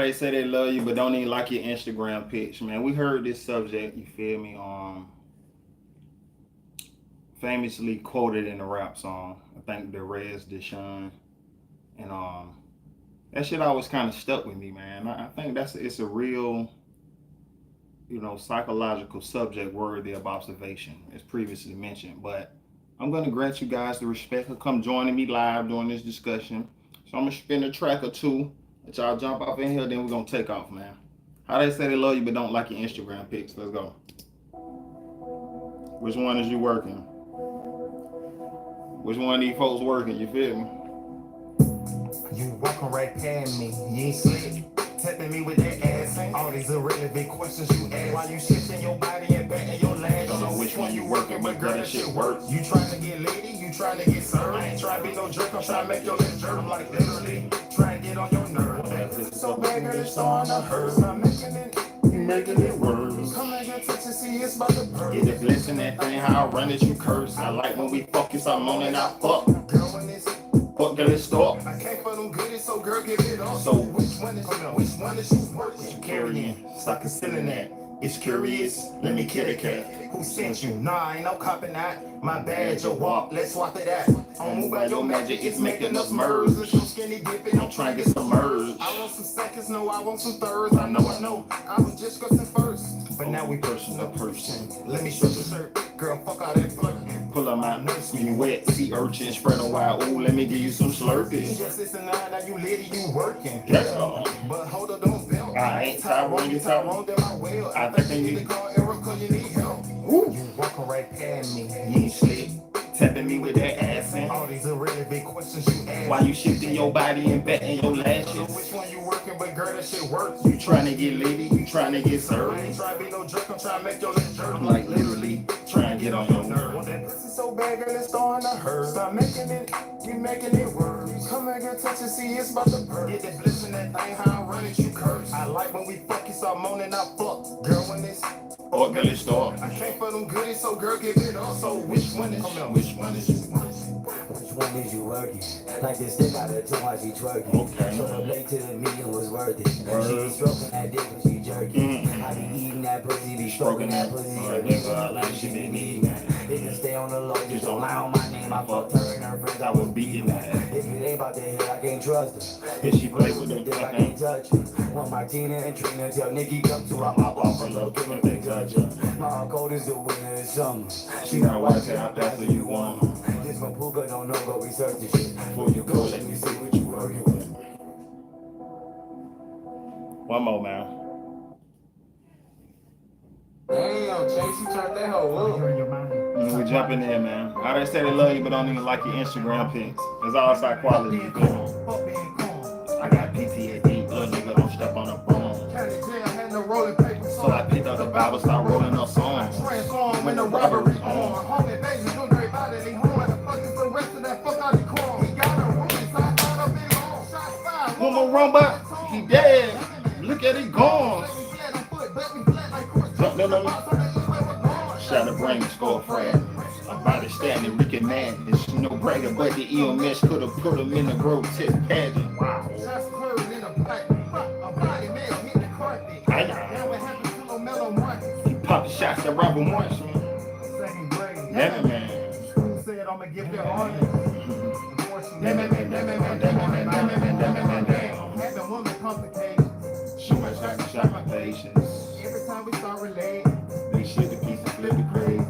How they say they love you but don't even like your Instagram pics, man. We heard this subject, you feel me, famously quoted in a rap song. I think the Rez Deshaun. And that shit always kind of stuck with me, man. I think it's a real, psychological subject worthy of observation, as previously mentioned. But I'm gonna grant you guys the respect of come joining me live during this discussion. So I'm gonna spin a track or two. Let y'all jump off in here, then we're gonna take off, man. How they say they love you but don't like your Instagram pics. Let's go. Which one is you working? Which one of these folks working? You feel me? You walking right past me, you ain't slick. Tapping me with that ass. All these irrelevant questions you ask. While you shifting your body and bending your legs. Don't know which one you working, but girl, that shit works. You trying to get lady, you trying to get served. I ain't trying to be no jerk, I'm trying to make your lips jerk. I'm like literally trying to get on your nerves. So bad, girl, it's starting to hurt. I'm making it worse. Come and get touch and see it's about to burn. Get the bliss in that thing, how I run it, you curse. I like when we fuck, you start moaning, I fuck. Girl, when it's fuck, girl, it's stop. I can't for them goodies, so girl, give it up. So which one is you working? You carrying, stop concealing that. It's curious, let me kill the cat. Who sent you? Nah, I ain't no copping that. My badge, your walk, let's swap it out. Don't move by your magic, it's making us merge. With your skinny dipping, I'm trying to get submerged. I want some seconds, no, I want some thirds. I know. I was just cussing first. But now we person to person. Let me show the shirt. Girl, fuck all that flirting. Pull up my nuts when you wet, sea urchin, spread a wild. Ooh, let me give you some slurpee. Just listen now, you lady, you working. Yeah. But hold up, don't belt. I ain't Tyrone, you Tyrone. Then I will. I think you need to call Erica, you need help. Ooh. You walking right past me, you ain't slick. Tapping me with that ass in. All these irrelevant questions you ask. Why you shifting your body and betting your lashes? So which one you working, but girl, that shit works. You trying to get lady, you trying to get served. I ain't trying to be no jerk, I'm trying to make your lips jerk. I'm like literally trying to get on your nerve. Well, that pussy so bad, girl, it's starting to hurt. Stop making it, you making it worse. Come and get touch and see it's about to burn. Get that bliss in that thing, how I run it, you curse. I like when we fuck, you start moaning, I fuck. Girl, when it's or girl, it's stop. I can't for them goodies, so girl, give it up. So which one is you? Which one is you? Which one is you working? Like this thing out of tongue while she twerking. Okay. So the plate to the meeting was worth it. She be stroking that dick when she jerking. I be eating that pussy, be stroking that pussy. Her nigga like she be needing that. They can stay on the low, just don't lie on my name. I fucked her and her friends, I was beating that. If it ain't about that hit, I can't trust her. If she play with the dick, I can't touch her. Want Martina and Trina till Nikki come to, I pop off her love, give her big touch her. My cold is the winter and summer. She not white, say I pass her, you want her. This my puka don't know, go research this shit. Before you go, let me see what you working with. One more, man. Damn, Chase, you turned that hoe up. We jump in there, man. How they say they love you, but don't even like your Instagram pics. It's all side quality. You feel me? I got PTSD, little nigga don't step on the bone. So I picked up the Bible, start rolling up songs. When the robbery on. One more run back, he dead. Look at it gone. No. Shot a brain, score friend. My body standing, Ricky Madness. No brainer, but the EMS could have put him in the grotesque pageant. Wow. I know. He popped shots at Robert once, man. Yeah, man. School said I'm gonna give their honor. Having women complicated. So much I can shot my patience. Every time we start relating, They shit the piece of flip it crazy.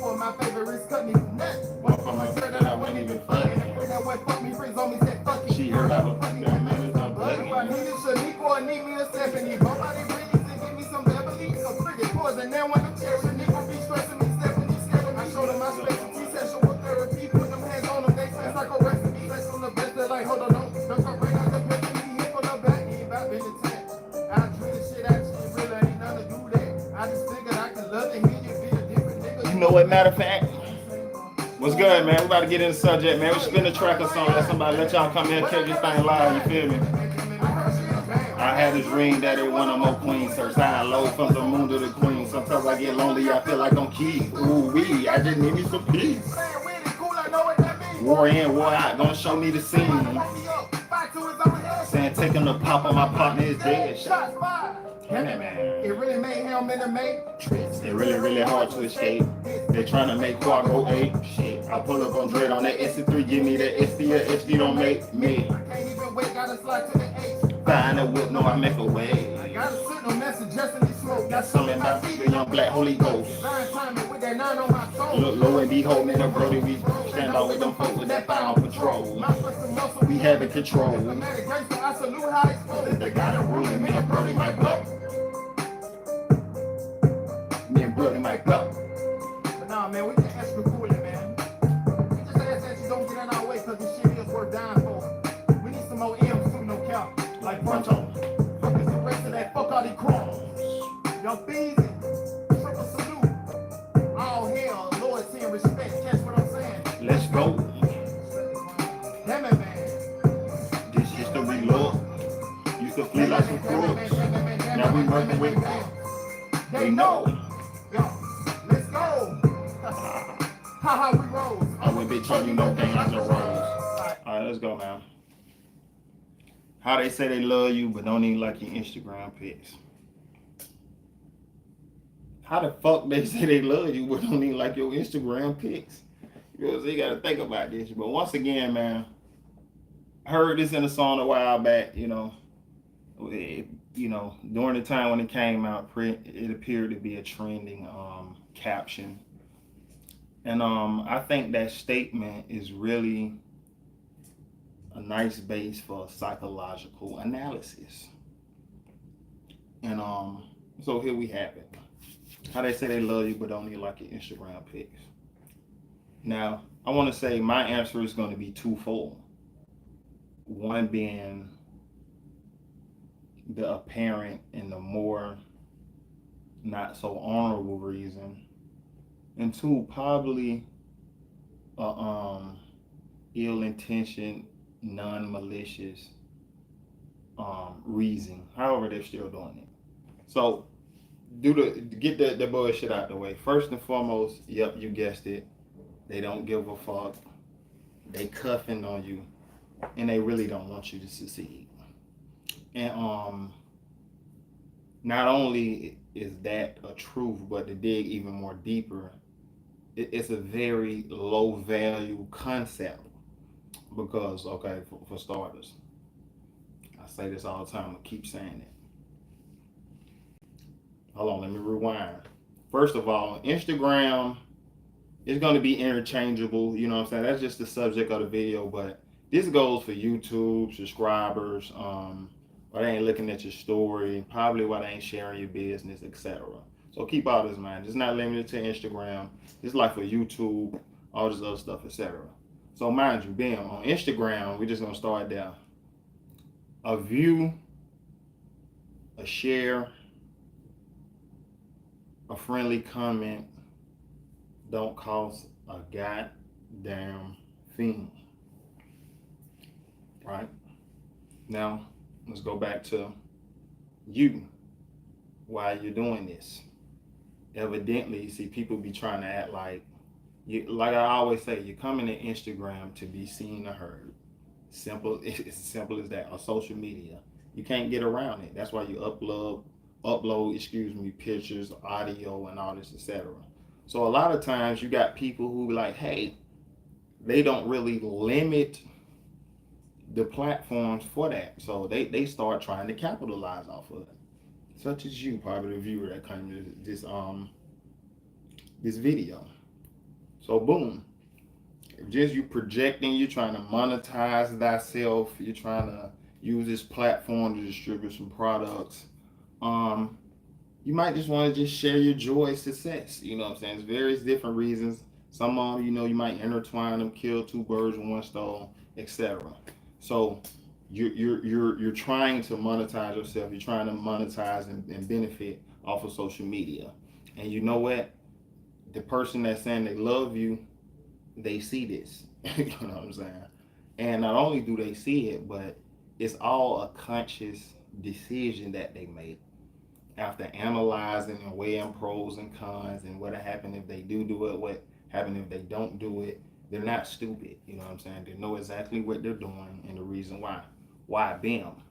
two of my favorites cut me nuts. One from my girl that I wasn't even fucking. When that one fuck me, friends on me said fuck it. She heard I was fucking that minute, I'm But if I bugging. needed Shaniqua or need me a Stephanie, nobody ready to give me some Beverly. So pretty poison, now when I'm tearing, Shaniqua be stressing me, Stephanie scared. I showed them my specialty, sexual therapy, put them hands on them, they sense like a recipe. Sex on the best, they're like, hold on, don't come bring out the picture, me hit for the back, he about been the tent. I treat this shit actually really ain't nothing to do that. I just figured I could love to hear you be a different nigga. You know what, matter of fact? What's good, man? We about to get in the subject, man. We spin a track or something. Let somebody let y'all come here and catch this thing live, you feel me? I had a dream that it one of more queens. Search high and low from the moon to the queen. Sometimes I get lonely, I feel like I'm Keith. Ooh wee, I just need me some peace. War in, war out, gonna show me the scene. Saying taking the pop on my partner is dead. Shots fired. Yeah, man. It really made him in the matrix. It really hard to escape. They trying to make Quad go 8. Shit, I pull up on Dread on that SC3, give me that SD or SD don't make me. I can't even wait, gotta slide to the 8. Find a whip, no, I make a way. I gotta sit no message just in the smoke. Got something about the young black Holy Ghost. Line timing with that 9 on my soul. Look low and behold, man, the Brody, we stand out with them folks with that fire on patrol. My first muscle, We having control. automatic grace, so I salute how it's supposed. They got a rule, me and Brody might blow. Me and Brody might blow. But nah, man, we just extra cool it, man. We just ask that you don't get in our way, cause this shit is worth dying for. We need some more M's too, no cap. Like Pronto. Fuck is the rest of that, fuck all these crumbs. Young Beezy, triple salute. All hail, loyalty and respect, catch what I'm saying? Let's go. Damn it, man. This history, Lord. Used to flee like some crooks. Now we working with They know. Yo, let's go. How we roll. I would bitch on you, no thing like the rose. Alright, let's go, man. How they say they love you, but don't even like your Instagram pics. How the fuck they say they love you, but don't even like your Instagram pics? You know, so you gotta think about this. But once again, man, I heard this in a song a while back, you know, during the time when it came out, it appeared to be a trending caption. And I think that statement is really a nice base for psychological analysis. And so here we have it. How they say they love you, but don't even like your Instagram pics. Now, I want to say my answer is going to be twofold. One being the apparent and the more not so honorable reason, and two, probably ill-intentioned, non-malicious reason. However, they're still doing it. So, get the bullshit out the way. First and foremost, yep, you guessed it. They don't give a fuck. They cuffing on you, and they really don't want you to succeed. And not only is that a truth, but to dig even more deeper, it's a very low value concept. Because, okay, for starters, I say this all the time, I keep saying it. Hold on, let me rewind. First of all, Instagram is going to be interchangeable, you know what I'm saying? That's just the subject of the video, but this goes for YouTube, subscribers, why they ain't looking at your story, probably why they ain't sharing your business, etc. So keep all this in mind. It's not limited to Instagram. It's like for YouTube, all this other stuff, etc. So mind you, bam, on Instagram, we're just going to start there. A view, a share, a friendly comment don't cost a goddamn thing. Right? Now, let's go back to you. Why you're doing this. Evidently, see, people be trying to act like I always say, you're coming to Instagram to be seen or heard. Simple, it's as simple as that. On social media, you can't get around it. That's why you upload, pictures, audio, and all this, etc. So a lot of times you got people who be like, hey, they don't really limit the platforms for that. So they start trying to capitalize off of it. Such as you, probably the viewer that came to this video. So boom, if just you projecting, you're trying to monetize thyself, you're trying to use this platform to distribute some products, you might just want to just share your joy, success. You know what I'm saying? There's various different reasons. Some of them, you might intertwine them, kill two birds with one stone, etc. So you're trying to monetize yourself. You're trying to monetize and benefit off of social media. And you know what? The person that's saying they love you, they see this. You know what I'm saying? And not only do they see it, but it's all a conscious decision that they make after analyzing and weighing pros and cons and what happened if they do it, what happened if they don't do it. They're not stupid. You know what I'm saying? They know exactly what they're doing and the reason why. Why them?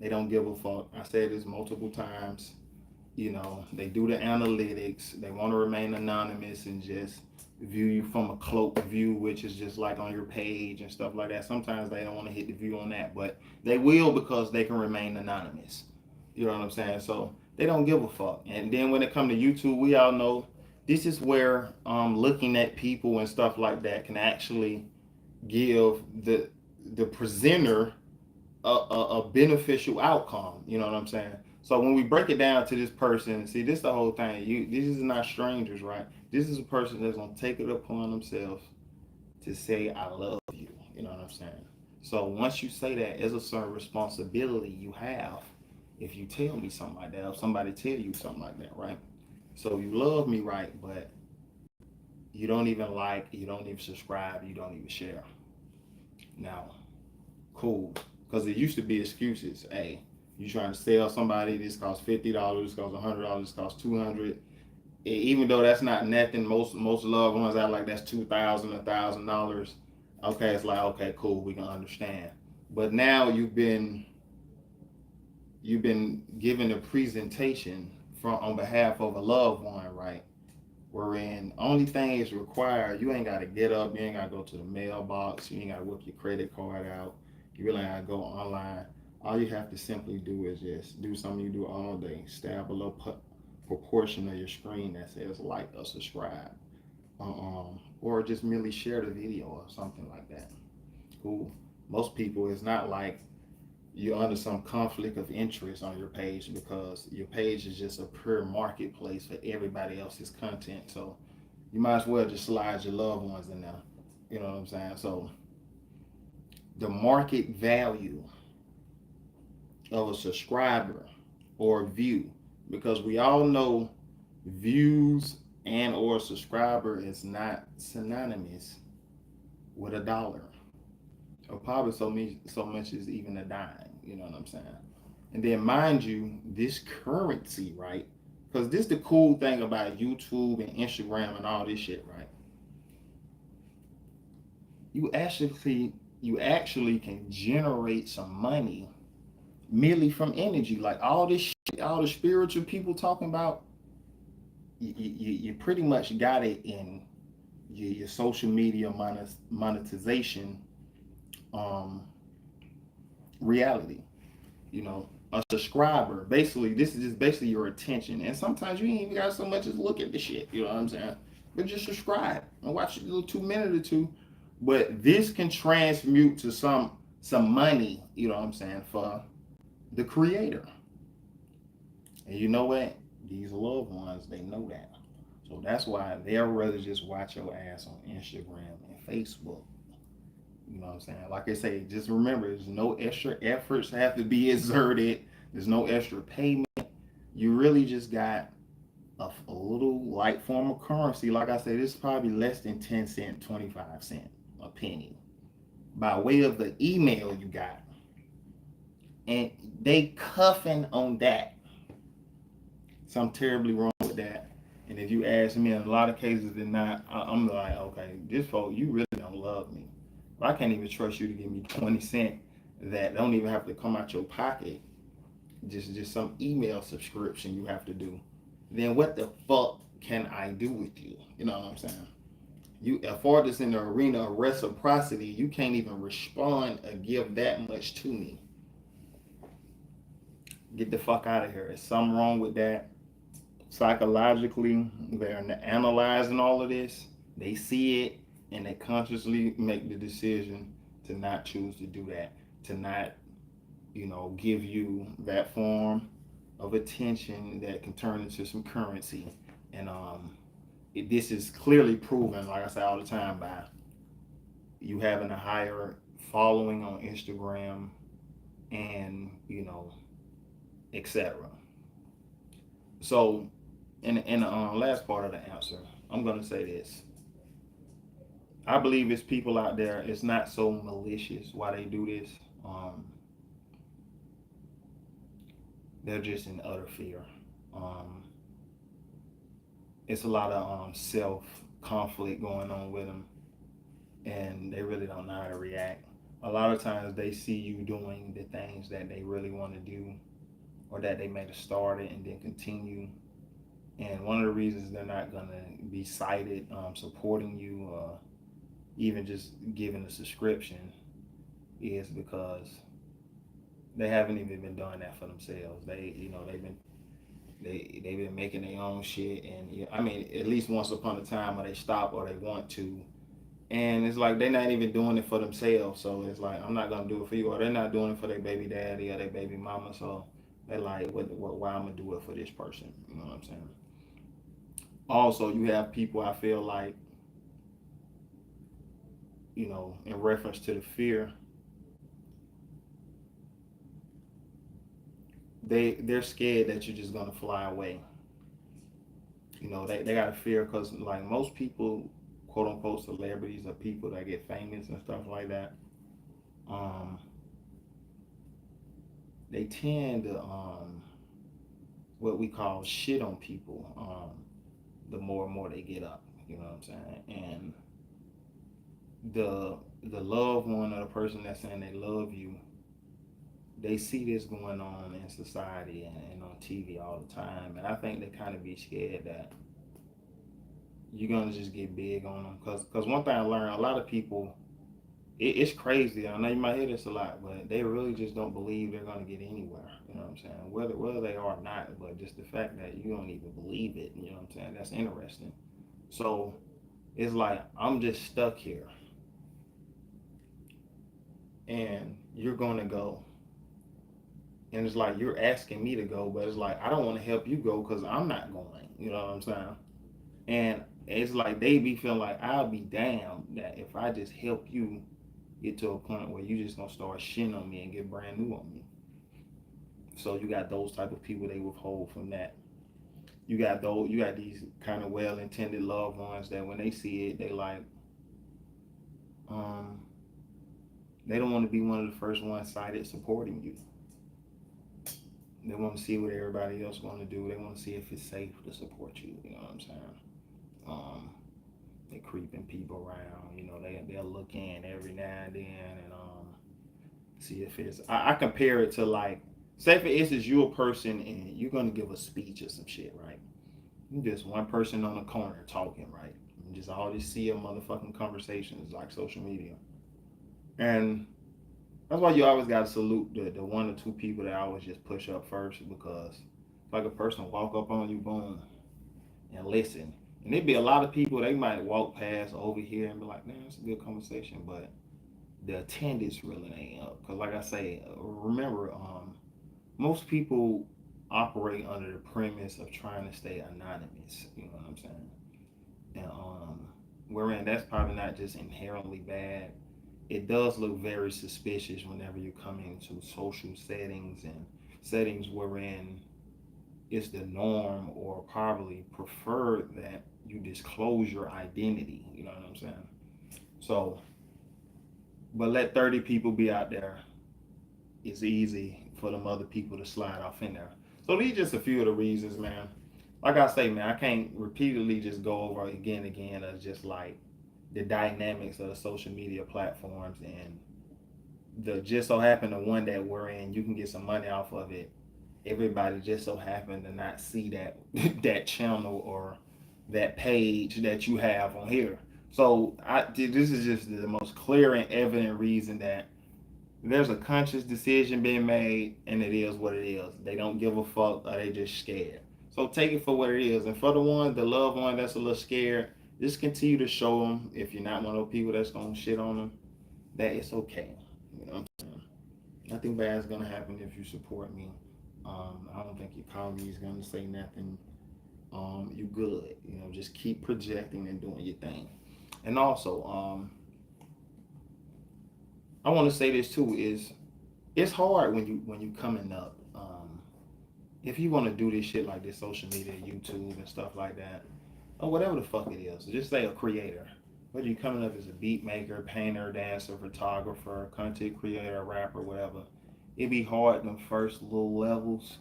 They don't give a fuck. I said this multiple times. You know, they do the analytics. They want to remain anonymous and just view you from a cloaked view, which is just like on your page and stuff like that. Sometimes they don't want to hit the view on that, but they will because they can remain anonymous. You know what I'm saying? So they don't give a fuck. And then when it comes to YouTube, we all know this is where looking at people and stuff like that can actually give the presenter a beneficial outcome. You know what I'm saying? So when we break it down to this person, see, this the whole thing. These are not strangers, right? This is a person that's gonna take it upon themselves to say, "I love you." You know what I'm saying? So once you say that, there's a certain responsibility you have. If you tell me something like that, if somebody tell you something like that, right? So you love me, right? But you don't even like, you don't even subscribe, you don't even share. Now, cool. Because it used to be excuses. Hey, you trying to sell somebody, this costs $50, this costs $100, this costs $200. Even though that's not nothing, most loved ones out like that's $2,000, $1,000. Okay, it's like, okay, cool, we can understand. But now you've been given a presentation from on behalf of a loved one, right? Wherein only thing is required, you ain't gotta get up, you ain't gotta go to the mailbox, you ain't gotta whip your credit card out, you really ain't gotta go online. All you have to simply do is just do something you do all day. Stab a little proportion of your screen that says like or subscribe. Or just merely share the video or something like that. Cool. Most people, it's not like you're under some conflict of interest on your page because your page is just a pure marketplace for everybody else's content. So you might as well just slide your loved ones in there. You know what I'm saying? So the market value of a subscriber or view, because we all know views and or subscriber is not synonymous with a dollar, or probably so much as even a dime. You know what I'm saying? And then mind you, this currency, right? Because this the cool thing about YouTube and Instagram and all this shit, right? You actually can generate some money merely from energy. Like all this shit, all the spiritual people talking about, you pretty much got it in your social media monetization reality. You know, a subscriber, basically, this is just basically your attention. And sometimes you ain't even got so much as look at the shit. You know what I'm saying? But just subscribe and watch a little 2 minute or two. But this can transmute to some money. You know what I'm saying, for the creator. And you know what? These loved ones, they know that. So that's why they'll rather just watch your ass on Instagram and Facebook. You know what I'm saying? Like I say, just remember, there's no extra efforts have to be exerted. There's no extra payment. You really just got a little light form of currency. Like I said, it's probably less than 10 cents, 25 cents, a penny, by way of the email you got. And they cuffing on that. Something terribly wrong with that. And if you ask me, in a lot of cases, they're not. I'm like, okay, this folk, you really don't love me. I can't even trust you to give me 20 cents that don't even have to come out your pocket. Just some email subscription you have to do. Then what the fuck can I do with you? You know what I'm saying? You, as far as in the arena of reciprocity, you can't even respond or give that much to me. Get the fuck out of here. There's something wrong with that. Psychologically, they're analyzing all of this. They see it and they consciously make the decision to not choose to do that, to not, give you that form of attention that can turn into some currency. And this is clearly proven, like I say all the time, by you having a higher following on Instagram and, etc. So, in the last part of the answer, I'm going to say this. I believe it's people out there, it's not so malicious why they do this. They're just in utter fear. It's a lot of self conflict going on with them, and they really don't know how to react. a lot of times they see you doing the things that they really want to do or that they may have started and then continue. And one of the reasons they're not going to be cited supporting you or even just giving a subscription is because they haven't even been doing that for themselves. They've been making their own shit, and I mean, at least once upon a time, or they stop or they want to, and it's like they're not even doing it for themselves. So it's like I'm not gonna do it for you, or they're not doing it for their baby daddy or their baby mama. So they're like, why I'm gonna do it for this person? You know what I'm saying? Also, you have people I feel like, in reference to the fear, they're scared that you're just gonna fly away. They got a fear because like most people, quote unquote celebrities or people that get famous and stuff like that, um, they tend to what we call shit on people the more and more they get up. You know what I'm saying? And the loved one or the person that's saying they love you, they see this going on in society and on TV all the time, and I think they kind of be scared that you're gonna just get big on them. Cause one thing I learned, a lot of people, it's crazy. I know you might hear this a lot, but they really just don't believe they're gonna get anywhere. You know what I'm saying? Whether they are or not, but just the fact that you don't even believe it. You know what I'm saying? That's interesting. So it's like I'm just stuck here, and you're gonna go, and it's like you're asking me to go, but it's like I don't want to help you go because I'm not going. You know what I'm saying? And it's like they be feeling like I'll be damned that if I just help you get to a point where you just gonna start shitting on me and get brand new on me. So you got those type of people they withhold from that. You got these kind of well intended loved ones that when they see it, they like um they don't want to be one of the first ones cited supporting you. They want to see what everybody else want to do. They want to see if it's safe to support you. You know what I'm saying? Um, they creeping people around. They'll look in every now and then and see if it's. I compare it to like, say for instance, you're a person and you're gonna give a speech or some shit, right? You just one person on the corner talking, right? And just all this see a motherfucking conversations like social media, and that's why you always gotta salute the one or two people that always just push up first because like a person walk up on you, boom, and listen. And there'd be a lot of people they might walk past over here and be like, man, it's a good conversation, but the attendance really ain't up. Cause like I say, remember, most people operate under the premise of trying to stay anonymous. You know what I'm saying? And wherein that's probably not just inherently bad. It does look very suspicious whenever you come into social settings and settings wherein it's the norm or probably preferred that you disclose your identity. You know what I'm saying? So, but let 30 people be out there. It's easy for them other people to slide off in there. So these just a few of the reasons, man. Like I say, man, I can't repeatedly just go over again and again as just like the dynamics of the social media platforms and the just so happen the one that we're in, you can get some money off of it. Everybody just so happened to not see that that channel or that page that you have on here. So this is just the most clear and evident reason that there's a conscious decision being made, and it is what it is. They don't give a fuck, or they just scared. So take it for what it is. And for the loved one that's a little scared, just continue to show them. If you're not one of those people that's gonna shit on them, that it's okay. You know what I'm saying? Nothing bad is gonna happen if you support me. I don't think your colleague's gonna say nothing. You good. Just keep projecting and doing your thing. And also, I want to say this too: is it's hard when you coming up. If you want to do this shit like this, social media, YouTube, and stuff like that, or whatever the fuck it is, just say a creator. Whether you coming up as a beat maker, painter, dancer, photographer, content creator, rapper, whatever, it be hard in the first little levels.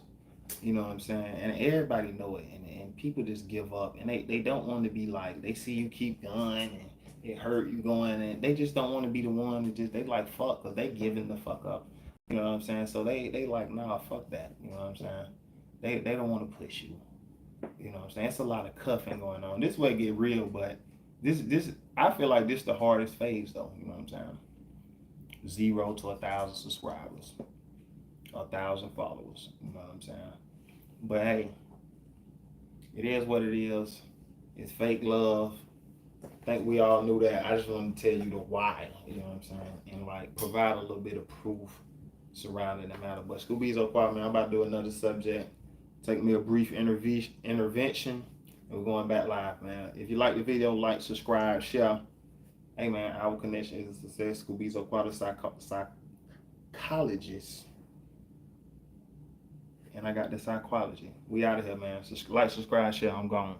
You know what I'm saying? And everybody know it, and people just give up, and they don't want to be like they see you keep going, and it hurt you going, and they just don't want to be the one to just, they like fuck, cause they giving the fuck up. You know what I'm saying? So they like, nah, fuck that. You know what I'm saying? They don't want to push you. You know what I'm saying? It's a lot of cuffing going on. This way get real, but this I feel like this the hardest phase though. You know what I'm saying? 0 to 1,000 subscribers, 1,000 followers. You know what I'm saying? But hey, it is what it is. It's fake love. I think we all knew that. I just wanted to tell you the why. You know what I'm saying? And like provide a little bit of proof surrounding the matter. But Scooby's so quiet, man. I'm about to do another subject. Take me a brief intervention. And we're going back live, man. If you like the video, like, subscribe, share. Hey, man, our connection is a success. Scooby's so quiet, psychologist. And I got the psychology. We out of here, man. Like, subscribe, share. I'm gone.